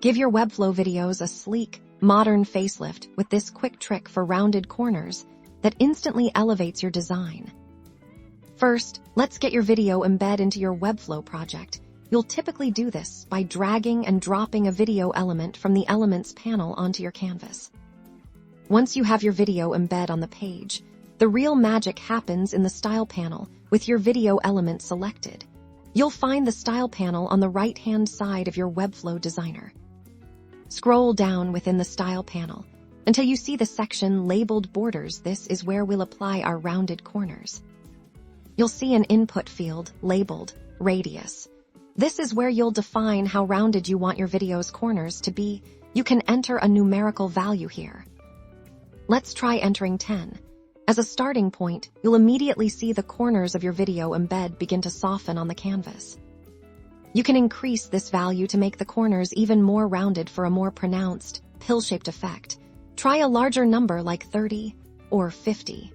Give your Webflow videos a sleek, modern facelift with this quick trick for rounded corners that instantly elevates your design. First, let's get your video embed into your Webflow project. You'll typically do this by dragging and dropping a video element from the Elements panel onto your canvas. Once you have your video embed on the page, the real magic happens in the Style panel with your video element selected. You'll find the Style panel on the right-hand side of your Webflow designer. Scroll down within the Style panel until you see the section labeled Borders. This is where we'll apply our rounded corners. You'll see an input field labeled Radius. This is where you'll define how rounded you want your video's corners to be. You can enter a numerical value here. Let's try entering 10. As a starting point, you'll immediately see the corners of your video embed begin to soften on the canvas. You can increase this value to make the corners even more rounded for a more pronounced, pill-shaped effect. Try a larger number like 30 or 50.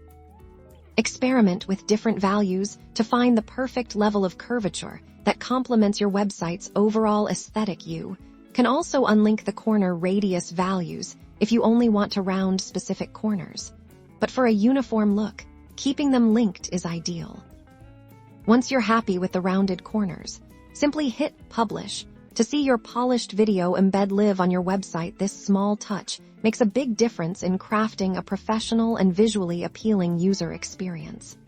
Experiment with different values to find the perfect level of curvature that complements your website's overall aesthetic. You can also unlink the corner radius values if you only want to round specific corners. But for a uniform look, keeping them linked is ideal. Once you're happy with the rounded corners, simply hit Publish to see your polished video embed live on your website. This small touch makes a big difference in crafting a professional and visually appealing user experience.